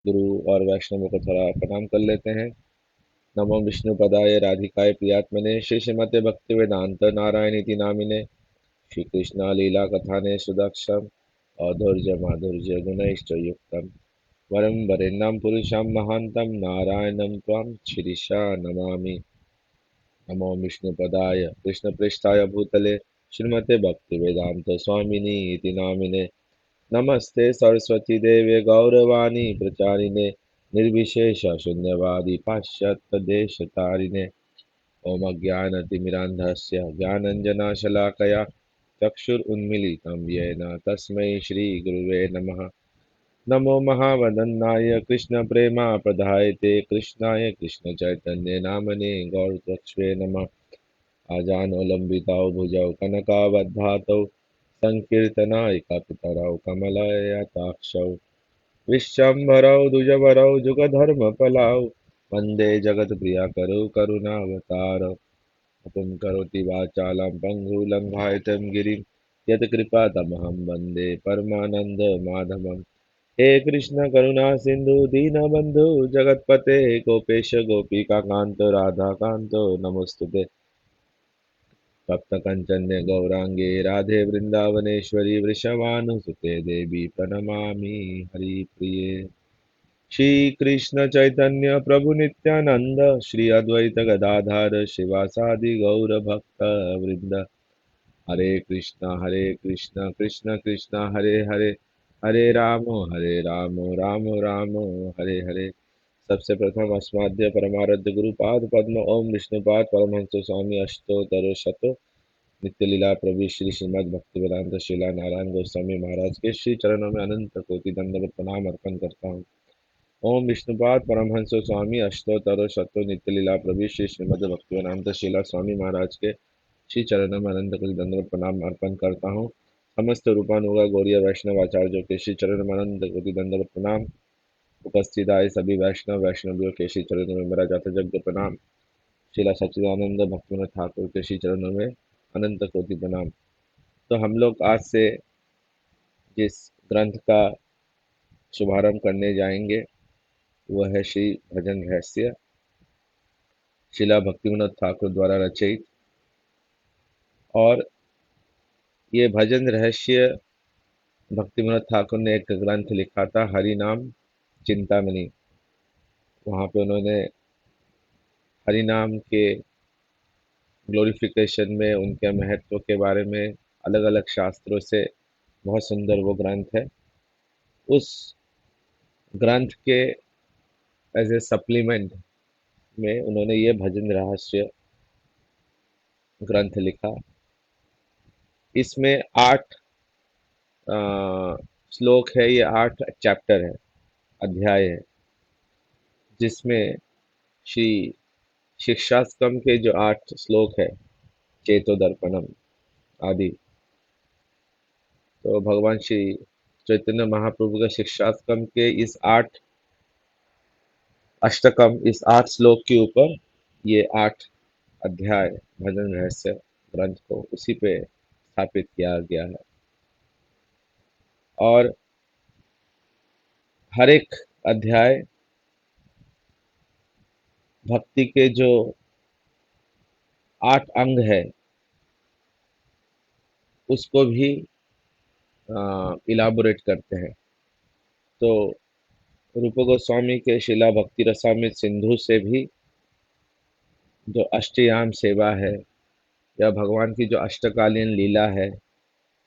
गुरु और वैष्णवों को थोड़ा प्रणाम कर लेते हैं। नमो विष्णुपदाय राधिकाय प्रियात्मने श्री श्रीमते भक्ति वेदांत नारायणीति नामिने श्री कृष्ण लीला कथाने सुदक्षम अधुर्य माधुर्य गुणैश्च युक्तम वरं वरेण्यं पुरुषं महान्तं नारायणं त्वां शिरीषा नमामि। नमो विष्णुपदाय कृष्णप्रेष्ठाय भूतले श्रीमते भक्तिवेदांत स्वामिनी इति नामिने नमस्ते सरस्वती देवे गौरवाणी प्रचारिणे निर्विशेष शून्यवादी पाश्चात्य देश तारिणे ओम अज्ञानतिमिरान्धस्य ज्ञानञ्जनशलाकया चक्षुरुन्मीलितं येन तस्मै श्रीगुरुवे नमः। नमो महावदन्नाय कृष्णप्रेमाप्रदायते कृष्णाय कृष्णचैतन्य नामने गौरतक्ष्वे नमः। आजानुलम्बितौ भुजौ कनकावद्धातौ सङ्कीर्तनाय कपितरौ कमलयताक्षौ विश्वम्भरौ द्विजवरौ जुगधर्मफलौ वन्दे जगत्प्रियकरौ करुणावतारौ मुकुं करोति वाचालं पङ्गुलङ्घायितं गिरिं यत्कृपातमहं वन्दे परमानन्दमाधवम्। हे कृष्ण करुणा सिन्धु दीनबन्धु जगत्पते गोपेश गोपिकान्त राधाकान्त नमोऽस्तुते। तप्तकञ्चन्य गौराङ्गे राधे वृन्दावनेश्वरि वृषभानुसुते देवी प्रणमामि हरिप्रिये। श्रीकृष्ण चैतन्य प्रभु नित्यानन्द श्री अद्वैत गदाधर शिवासादि गौरभक्त वृंद। हरे कृष्ण कृष्ण कृष्ण हरे हरे हरे राम राम राम हरे हरे। सबसे प्रथम अस्माद्य परमारध्य गुरुपाद पद्म ओम विष्णुपाद परमहंस स्वामी अष्टोत्तर शतो नित्य लीला प्रभु श्री श्रीमद् भक्ति वेदांत शिला नारायण गोस्वामी महाराज के श्री चरणों में अनंत कोटि दंडवत प्रणाम अर्पण करता हूँ। ओम विष्णुपाद परमहंस स्वामी अष्टोत्तर शतो नित्य लीला प्रभु श्री श्रीमद् भक्ति वेदांत शिला स्वामी महाराज के श्री चरणों में अनंत कोटि दंडवत प्रणाम अर्पण करता हूँ। समस्त रूपानुगा गौरिया वैष्णव आचार्यों के श्री चरणों में अनंत कोटि दंडवत प्रणाम। उपस्थित आए सभी वैष्णव वैष्णवियों के श्री चरणों में मेरा जाता जग प्रणाम। श्रीला सच्चिदानंद भक्तिनाथ ठाकुर के श्री चरणों में अनंत कोटि प्रणाम। तो हम लोग आज से जिस ग्रंथ का शुभारंभ करने जाएंगे वह है श्री भजन रहस्य, शिला भक्तिविनोद ठाकुर द्वारा रचित। और ये भजन रहस्य भक्तिविनोद ठाकुर ने एक ग्रंथ लिखा था हरि नाम चिंतामणि। वहाँ पे उन्होंने हरि नाम के ग्लोरिफिकेशन में उनके महत्व के बारे में अलग अलग शास्त्रों से बहुत सुंदर वो ग्रंथ है। उस ग्रंथ के एज ए सप्लीमेंट में उन्होंने ये भजन रहस्य ग्रंथ लिखा। इसमें 8 श्लोक है, ये 8 चैप्टर है, अध्याय है, जिसमें श्री शिक्षास्तम के जो 8 श्लोक है चेतो दर्पणम आदि, तो भगवान श्री चैतन्य महाप्रभु के शिक्षास्तम के इस 8 अष्टकम, इस 8 श्लोक के ऊपर ये 8 अध्याय भजन रहस्य ग्रंथ को उसी पे स्थापित किया गया है। और हर एक अध्याय भक्ति के जो 8 अंग है उसको भी इलाबोरेट करते हैं। तो रूप गोस्वामी के शिला भक्ति रसामृत सिंधु से भी जो अष्टयाम सेवा है या भगवान की जो अष्टकालीन लीला है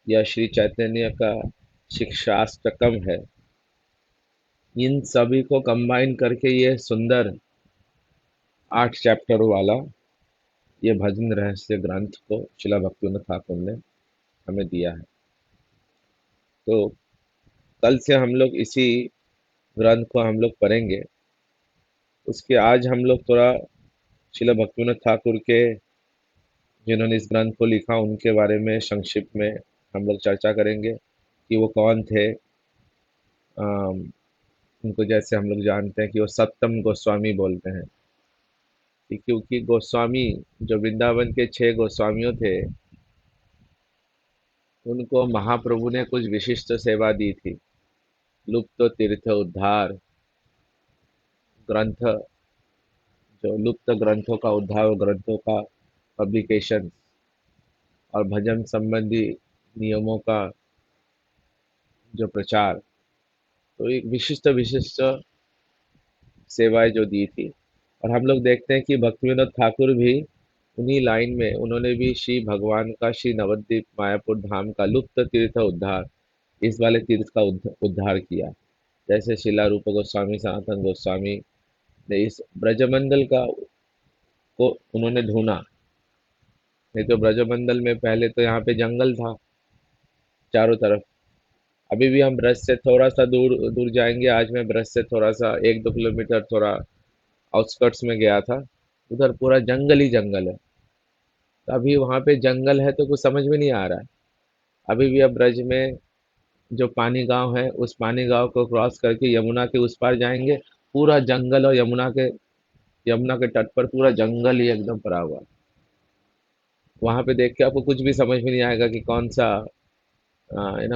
या श्री चैतन्य का शिक्षाष्टकम है, इन सभी को कंबाइन करके ये सुंदर 8 चैप्टर वाला ये भजन रहस्य ग्रंथ को शिला भक्तिविनोद ठाकुर ने हमें दिया है। तो कल से हम लोग इसी ग्रंथ को हम लोग पढ़ेंगे। उसके आज हम लोग थोड़ा शिला भक्तिविनोद ठाकुर के जिन्होंने इस ग्रंथ को लिखा उनके बारे में संक्षिप्त में हम लोग चर्चा करेंगे कि वो कौन थे। उनको जैसे हम लोग जानते हैं कि वो सप्तम गोस्वामी बोलते हैं, क्योंकि गोस्वामी जो वृंदावन के 6 गोस्वामियों थे उनको महाप्रभु ने कुछ विशिष्ट सेवा दी थी। लुप्त तीर्थ उद्धार, ग्रंथ, जो लुप्त ग्रंथों का उद्धार और ग्रंथों का पब्लिकेशन और भजन संबंधी नियमों का जो प्रचार, तो एक विशिष्ट विशिष्ट सेवाएं जो दी थी। और हम लोग देखते हैं कि भक्तिविनोद ठाकुर भी उन्हीं लाइन में, उन्होंने भी श्री भगवान का श्री नवद्वीप मायापुर धाम का लुप्त तीर्थ उद्धार, इस वाले तीर्थ का उद्धार किया। जैसे शिला रूप गोस्वामी सनातन गोस्वामी ने इस ब्रजमंडल का को उन्होंने ढूंढा। नहीं तो ब्रजमंडल में पहले तो यहाँ पे जंगल था चारों तरफ। अभी भी हम ब्रज से थोड़ा सा दूर दूर जाएंगे, आज मैं ब्रज से थोड़ा सा 1-2 किलोमीटर थोड़ा आउटस्कर्ट्स में गया था, उधर पूरा जंगल ही जंगल है। तो अभी वहाँ पे जंगल है तो कुछ समझ में नहीं आ रहा है। अभी भी अब ब्रज में जो पानी गांव है, उस पानी गांव को क्रॉस करके यमुना के उस पार जाएंगे, पूरा जंगल, और यमुना के तट पर पूरा जंगल ही एकदम भरा हुआ है। वहां पे देख के आपको कुछ भी समझ में नहीं आएगा कि कौन सा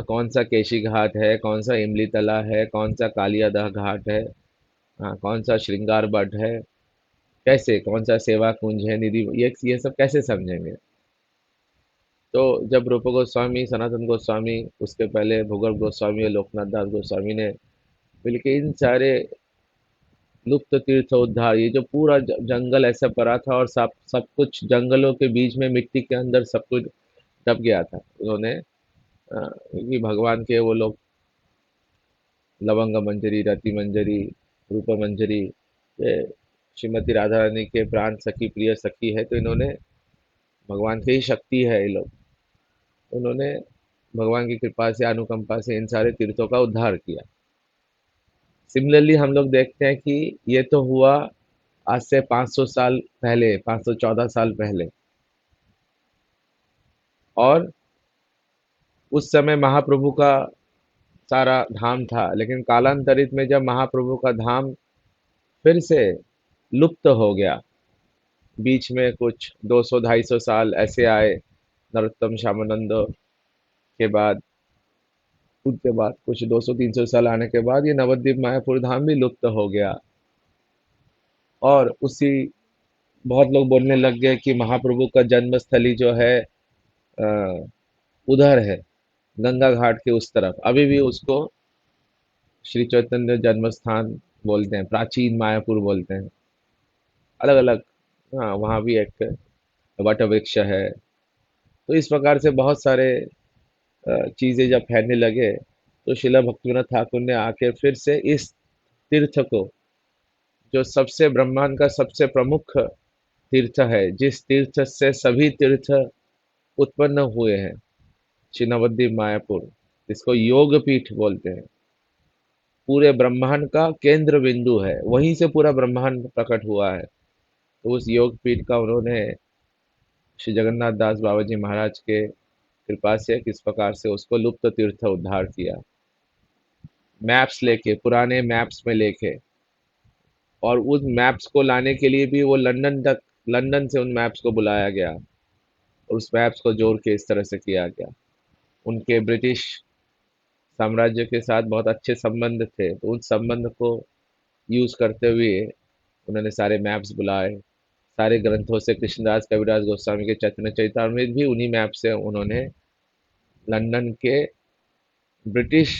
कौन सा केशी घाट है, कौन सा इमली तला है, कौन सा कालियादह घाट है, कौन सा श्रृंगार बट है, कैसे कौन सा सेवा कुंज है, निधि, ये सब कैसे समझेंगे। तो जब रूप गोस्वामी, सनातन गोस्वामी, उसके पहले भूगर्भ गोस्वामी और लोकनाथ दास गोस्वामी ने मिलके इन सारे लुप्त तीर्थ उद्धार, ये जो पूरा जंगल ऐसा पड़ा था और सब सब कुछ जंगलों के बीच में मिट्टी के अंदर सब कुछ दब गया था, उन्होंने क्योंकि भगवान के वो लोग लवंग मंजरी, रति मंजरी, रूप मंजरी, ये श्रीमती राधा रानी के प्राण सखी, प्रिय सखी है, तो इन्होंने, भगवान की ही शक्ति है ये लोग, उन्होंने भगवान की कृपा से, अनुकंपा से इन सारे तीर्थों का उद्धार किया। सिमिलरली हम लोग देखते हैं कि ये तो हुआ आज से 500 साल पहले, 514 साल पहले, और उस समय महाप्रभु का सारा धाम था। लेकिन कालांतरित में जब महाप्रभु का धाम फिर से लुप्त हो गया, बीच में कुछ 200-250 साल ऐसे आए, नरोत्तम श्यामानंद के बाद, उनके बाद कुछ 200-300 साल आने के बाद ये नवद्वीप मायापुर धाम भी लुप्त हो गया। और उसी, बहुत लोग बोलने लग गए कि महाप्रभु का जन्मस्थली जो है अ, उधर है, गंगा घाट के उस तरफ। अभी भी उसको श्री चैतन्य जन्म स्थान बोलते हैं, प्राचीन मायापुर बोलते हैं, अलग अलग। हाँ, वहाँ भी एक वट वृक्ष है। तो इस प्रकार से बहुत सारे चीजें जब फैलने लगे, तो शिला भक्तिविनोद ठाकुर ने आके फिर से इस तीर्थ को, जो सबसे ब्रह्मांड का सबसे प्रमुख तीर्थ है, जिस तीर्थ से सभी तीर्थ उत्पन्न हुए हैं, श्री नवद्वीप मायापुर, इसको योग पीठ बोलते हैं। पूरे ब्रह्मांड का केंद्र बिंदु है, वहीं से पूरा ब्रह्मांड प्रकट हुआ है। तो उस योग पीठ का उन्होंने श्री जगन्नाथ दास बाबा जी महाराज के कृपा से किस प्रकार से उसको लुप्त तीर्थ उद्धार किया, मैप्स लेके, पुराने मैप्स में लेके, और उस मैप्स को लाने के लिए भी वो लंदन तक, लंदन से उन मैप्स को बुलाया गया, और उस मैप्स को जोड़ के इस तरह से किया गया। उनके ब्रिटिश साम्राज्य के साथ बहुत अच्छे संबंध थे, तो उस संबंध को यूज करते हुए उन्होंने सारे मैप्स बुलाए। सारे ग्रंथों से, कृष्णदास कविराज गोस्वामी के चैतन्य चरितामृत भी उन्हीं मैप से उन्होंने लंदन के ब्रिटिश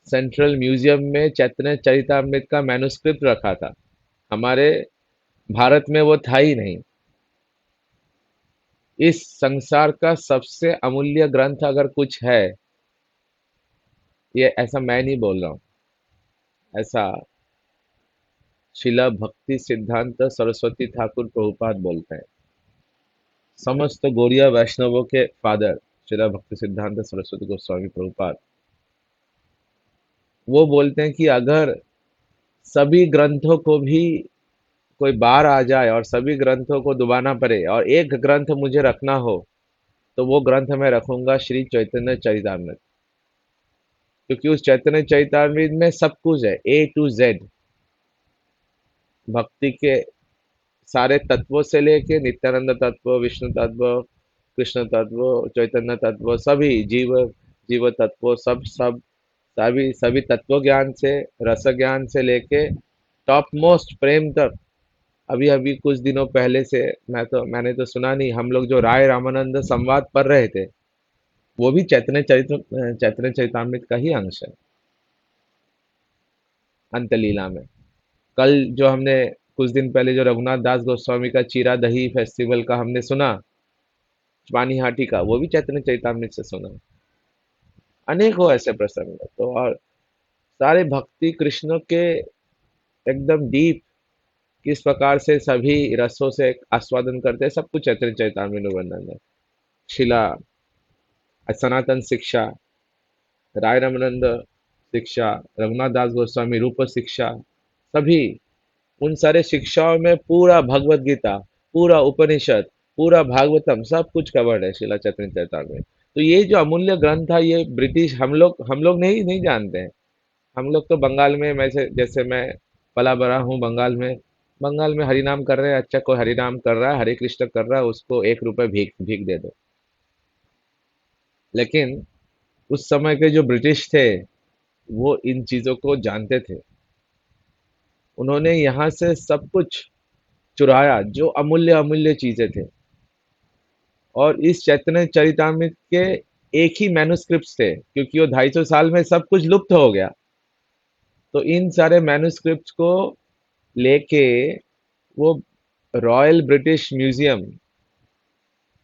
सेंट्रल म्यूजियम में चैतन्य चरितामृत का मैन्युस्क्रिप्ट रखा था। हमारे भारत में वो था ही नहीं। इस संसार का सबसे अमूल्य ग्रंथ अगर कुछ है, ये ऐसा मैं नहीं बोल रहा हूँ, ऐसा शिला भक्ति सिद्धांत सरस्वती ठाकुर प्रभुपाद बोलते हैं। समस्त गौड़िया वैष्णवों के फादर शिला भक्ति सिद्धांत सरस्वती गोस्वामी प्रभुपाद, वो बोलते हैं कि अगर सभी ग्रंथों को भी कोई बार आ जाए और सभी ग्रंथों को दुबाना पड़े और एक ग्रंथ मुझे रखना हो, तो वो ग्रंथ मैं रखूंगा श्री चैतन्य चरितामृत। क्योंकि उस चैतन्य चरितामृत में सब कुछ है, ए टू जेड, भक्ति के सारे तत्वों से लेके नित्यानंद तत्व, विष्णु तत्व, कृष्ण तत्व, चैतन्य तत्व, सभी जीव, जीव तत्व, सब सब सभी सभी तत्व ज्ञान से, रस ज्ञान से लेके टॉप मोस्ट प्रेम तक। अभी अभी कुछ दिनों पहले से मैंने तो सुना नहीं, हम लोग जो राय रामानंद संवाद पढ़ रहे थे, वो भी चैतन्य चरितामृत का ही अंश है, अंतलीला में। कल जो हमने कुछ दिन पहले जो रघुनाथ दास गोस्वामी का चीरा दही फेस्टिवल का हमने सुना, पानीहाटी का, वो भी चैतन्य चरितामृत से सुना। अनेकों ऐसे प्रसंग हैं। तो और सारे भक्ति कृष्ण के एकदम डीप, किस प्रकार से सभी रसों से आस्वादन करते हैं, सब कुछ चैतन्य चरितामृत में वर्णन है। शिला, सनातन शिक्षा, राय रामानंद शिक्षा, रघुनाथ दास गोस्वामी रूप शिक्षा, सभी उन सारे शिक्षाओं में पूरा भगवत गीता, पूरा उपनिषद, पूरा भागवतम सब कुछ कवर्ड है शिला चैतन्य चरितामृत में। तो ये जो अमूल्य ग्रंथ था, ये ब्रिटिश हम लोग नहीं जानते हैं। हम लोग तो बंगाल में, मैं जैसे मैं पला बड़ा हूँ बंगाल में हरि नाम कर रहे हैं, अच्छा कोई हरि नाम कर रहा है, हरे कृष्ण कर रहा है, उसको 1 रुपए भीख भीख दे दो। लेकिन उस समय के जो ब्रिटिश थे, वो इन चीजों को जानते थे। उन्होंने यहाँ से सब कुछ चुराया, जो अमूल्य अमूल्य चीजें थे। और इस चैतन्य चरितामृत के एक ही मैन्युस्क्रिप्ट्स थे, क्योंकि वो 250 साल में सब कुछ लुप्त हो गया। तो इन सारे मैन्युस्क्रिप्ट्स को लेके वो रॉयल ब्रिटिश म्यूजियम,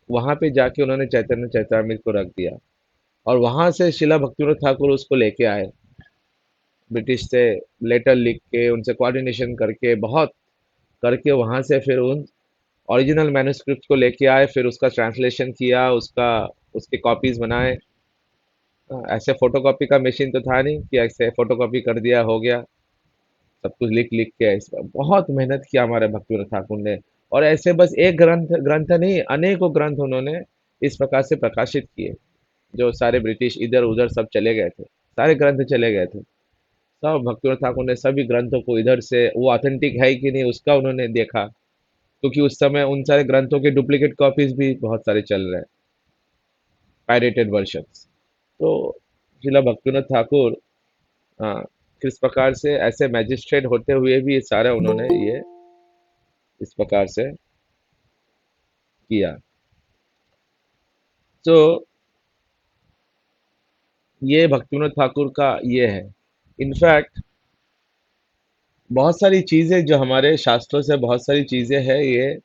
वहां पे जाके उन्होंने चैतन्य चरितामृत को रख दिया। और वहां से शिला भक्तिविनोद ठाकुर उसको लेके आए, ब्रिटिश से लेटर लिख के, उनसे कोऑर्डिनेशन करके, बहुत करके, वहां से फिर उन ओरिजिनल मैन्युस्क्रिप्ट को लेके आए, फिर उसका ट्रांसलेशन किया, उसके कॉपीज बनाए। ऐसे फोटोकॉपी का मशीन तो था नहीं कि ऐसे फोटोकॉपी कर दिया हो गया, सब कुछ लिख लिख के। इस पर बहुत मेहनत किया हमारे भक्तिविनोद ठाकुर ने। और ऐसे बस एक ग्रंथ ग्रंथ नहीं, अनेकों ग्रंथ उन्होंने इस प्रकार से प्रकाशित किए। जो सारे ब्रिटिश इधर उधर सब चले गए थे, सारे ग्रंथ चले गए थे, सब भक्तिविनोद ठाकुर ने सभी ग्रंथों को इधर से, वो ऑथेंटिक है कि नहीं उसका उन्होंने देखा, क्योंकि उस समय उन सारे ग्रंथों के डुप्लीकेट कॉपीज भी बहुत सारे चल रहे हैं, पायरेटेड वर्जन्स। तो शिला भक्तिनाथ ठाकुर, हाँ, किस प्रकार से ऐसे मैजिस्ट्रेट होते हुए भी ये सारा उन्होंने ये इस प्रकार से किया। तो ये भक्तिविनोद ठाकुर का ये है। इनफैक्ट बहुत सारी चीजें जो हमारे शास्त्रों से, बहुत सारी चीजें हैं, ये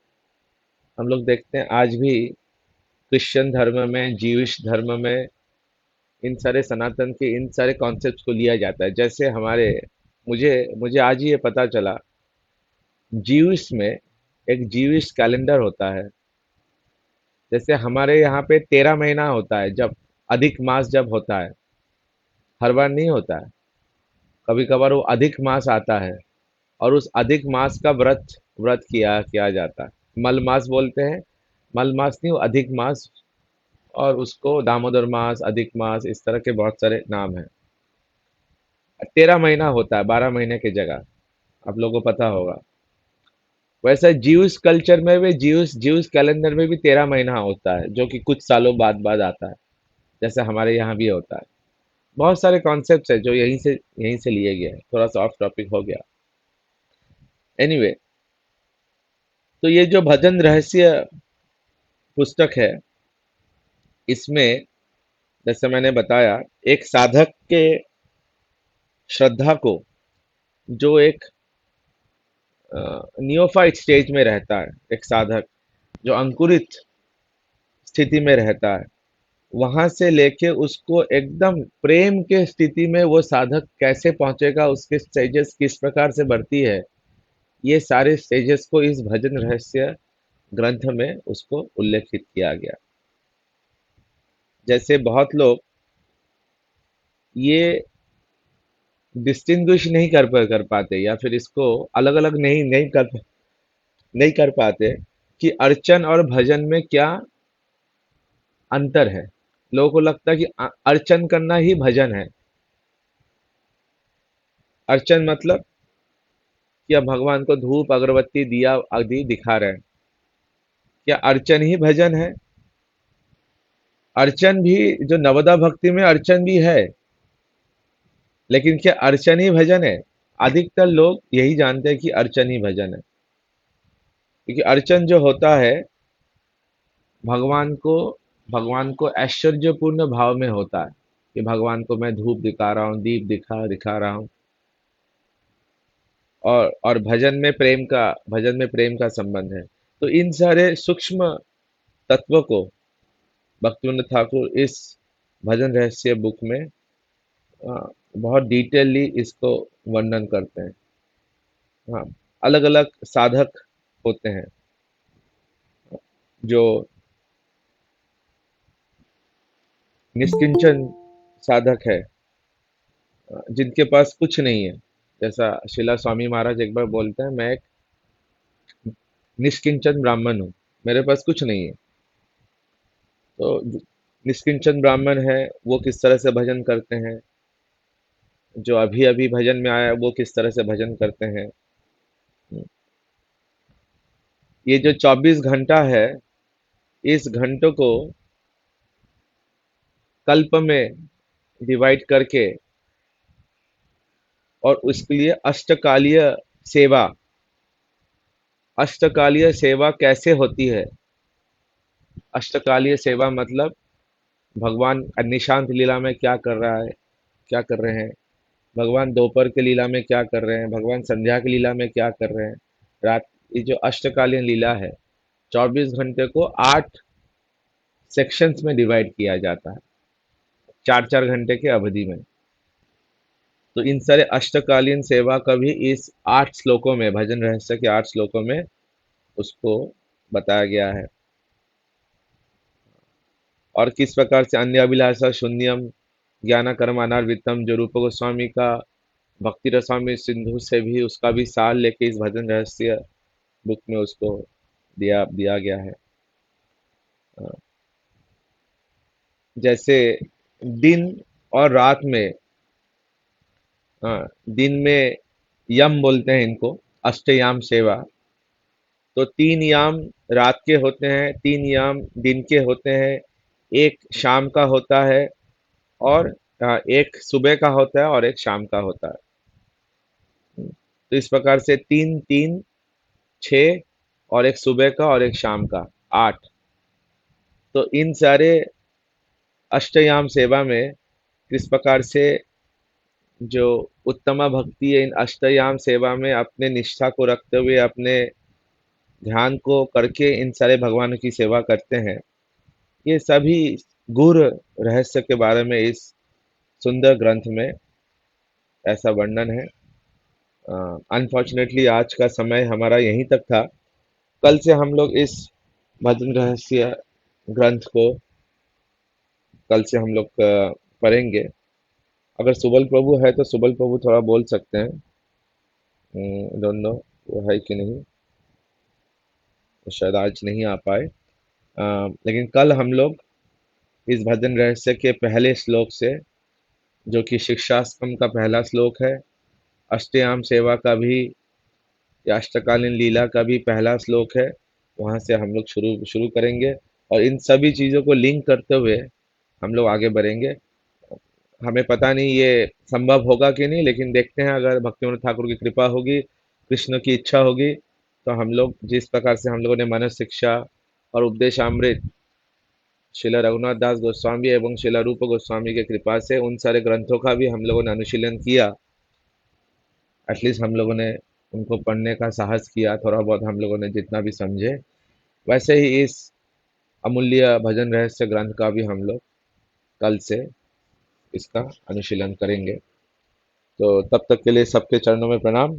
हम लोग देखते हैं आज भी क्रिश्चियन धर्म में, जीविश धर्म में, इन सारे सनातन के इन सारे कॉन्सेप्ट्स को लिया जाता है। जैसे हमारे, मुझे मुझे आज ही ये पता चला, जीविश में एक जीविश कैलेंडर होता है। जैसे हमारे यहाँ पे 13 महीना होता है, जब अधिक मास जब होता है, हर बार नहीं होता है, कभी कभार वो अधिक मास आता है, और उस अधिक मास का व्रत व्रत किया किया जाता है। मल मास बोलते हैं, मल मास नहीं, वो अधिक मास। और उसको दामोदर मास, अधिक मास, इस तरह के बहुत सारे नाम हैं। 13 महीना होता है 12 महीने की जगह, आप लोगों को पता होगा। वैसे ज्यूस कल्चर में भी, ज्यूस ज्यूस कैलेंडर में भी 13 महीना होता है, जो कि कुछ सालों बाद बाद आता है, जैसे हमारे यहाँ भी होता है। बहुत सारे कॉन्सेप्ट्स है जो यहीं से लिए गए हैं। थोड़ा सा ऑफ टॉपिक हो गया। एनीवे, तो ये जो भजन रहस्य पुस्तक है, इसमें जैसे मैंने बताया, एक साधक के श्रद्धा को, जो एक नियोफाइट स्टेज में रहता है, एक साधक जो अंकुरित स्थिति में रहता है, वहां से लेके उसको एकदम प्रेम के स्थिति में वो साधक कैसे पहुंचेगा, उसके स्टेजेस किस प्रकार से बढ़ती है, ये सारे स्टेजेस को इस भजन रहस्य ग्रंथ में उसको उल्लेखित किया गया। जैसे बहुत लोग ये डिस्टिंग्विश नहीं कर पाते, या फिर इसको अलग अलग नहीं कर पाते कि अर्चन और भजन में क्या अंतर है। लोगों को लगता है कि अर्चन करना ही भजन है। अर्चन मतलब कि अब भगवान को धूप अगरबत्ती दिया आदि दिखा रहे हैं, क्या अर्चन ही भजन है? अर्चन भी, जो नवदा भक्ति में अर्चन भी है, लेकिन क्या अर्चन ही भजन है? अधिकतर लोग यही जानते हैं कि अर्चन ही भजन है, क्योंकि अर्चन जो होता है भगवान को भगवान को ऐश्वर्यपूर्ण भाव में होता है कि भगवान को मैं धूप दिखा रहा हूँ, दीप दिखा दिखा रहा हूँ। और भजन में प्रेम का संबंध है। तो इन सारे सूक्ष्म तत्व को भक्तिविनोद ठाकुर इस भजन रहस्य बुक में बहुत डिटेलली इसको वर्णन करते हैं। हाँ, अलग अलग साधक होते हैं जो निष्किंचन साधक है, जिनके पास कुछ नहीं है। जैसा शिला स्वामी महाराज एक बार बोलते हैं, मैं एक निष्किंचन ब्राह्मण हूँ, मेरे पास कुछ नहीं है। तो निष्किंचन ब्राह्मण है वो किस तरह से भजन करते हैं, जो अभी अभी भजन में आया है वो किस तरह से भजन करते हैं। ये जो 24 घंटा है, इस घंटों को कल्प में डिवाइड करके और उसके लिए सेवा अष्टकालीय सेवा कैसे होती है। अष्टकालीय सेवा मतलब भगवान निशांत लीला में क्या कर रहा है, क्या कर रहे हैं, भगवान दोपहर के लीला में क्या कर रहे हैं, भगवान संध्या की लीला में क्या कर रहे हैं, रात। ये जो अष्टकालीन लीला है 24 घंटे को 8 सेक्शंस में डिवाइड किया जाता है, 4-4 घंटे के अवधि में। तो इन सारे अष्टकालीन सेवा का भी इस 8 श्लोकों में, भजन रहस्य के 8 श्लोकों में उसको बताया गया है। और किस प्रकार से अन्य अभिलाषा शून्यम ज्ञान कर्मानार्वितम, जो रूप गोस्वामी का भक्ति रसामृत सिंधु से भी उसका भी सार लेके इस भजन रहस्य बुक में उसको दिया दिया गया है। जैसे दिन और रात में, दिन में यम बोलते हैं इनको, अष्टयाम सेवा। तो 3 याम रात के होते हैं, 3 याम दिन के होते हैं, एक शाम का होता है, और एक सुबह का होता है और एक शाम का होता है। तो इस प्रकार से 3 3 6 और एक सुबह का और एक शाम का, 8। तो इन सारे अष्टयाम सेवा में किस प्रकार से जो उत्तमा भक्ति है इन अष्टयाम सेवा में अपने निष्ठा को रखते हुए, अपने ध्यान को करके इन सारे भगवान की सेवा करते हैं, ये सभी गूढ़ रहस्य के बारे में इस सुंदर ग्रंथ में ऐसा वर्णन है। अनफॉर्चुनेटली आज का समय हमारा यहीं तक था। कल से हम लोग इस भजन रहस्य ग्रंथ को कल से हम लोग पढ़ेंगे। अगर सुबल प्रभु है तो सुबल प्रभु थोड़ा बोल सकते हैं, डोंट नो वो है कि नहीं, तो शायद आज नहीं आ पाए। लेकिन कल हम लोग इस भजन रहस्य के पहले श्लोक से, जो कि शिक्षास्तम का पहला श्लोक है, अष्टयाम सेवा का भी या अष्टकालीन लीला का भी पहला श्लोक है, वहाँ से हम लोग शुरू शुरू करेंगे और इन सभी चीज़ों को लिंक करते हुए हम लोग आगे बढ़ेंगे। हमें पता नहीं ये संभव होगा कि नहीं, लेकिन देखते हैं। अगर भक्तिविनोद ठाकुर की कृपा होगी, कृष्ण की इच्छा होगी, तो हम लोग जिस प्रकार से हम लोगों ने मनस शिक्षा और उपदेशामृत श्रील रघुनाथ दास गोस्वामी एवं श्रील रूप गोस्वामी के कृपा से उन सारे ग्रंथों का भी हम लोगों ने अनुशीलन किया, एटलीस्ट हम लोगों ने उनको पढ़ने का साहस किया, थोड़ा बहुत हम लोगों ने जितना भी समझे, वैसे ही इस अमूल्य भजन रहस्य ग्रंथ का भी हम लोग कल से इसका अनुशीलन करेंगे। तो तब तक के लिए सबके चरणों में प्रणाम।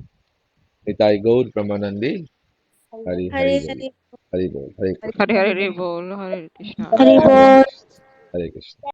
निताई गौर प्रमानंदी। हरि हरि हरे बोल, हरे हरि बोल, हरे कृष्ण, हरे हरे बोल, हरे कृष्णा। हरि बोल। हरे कृष्ण।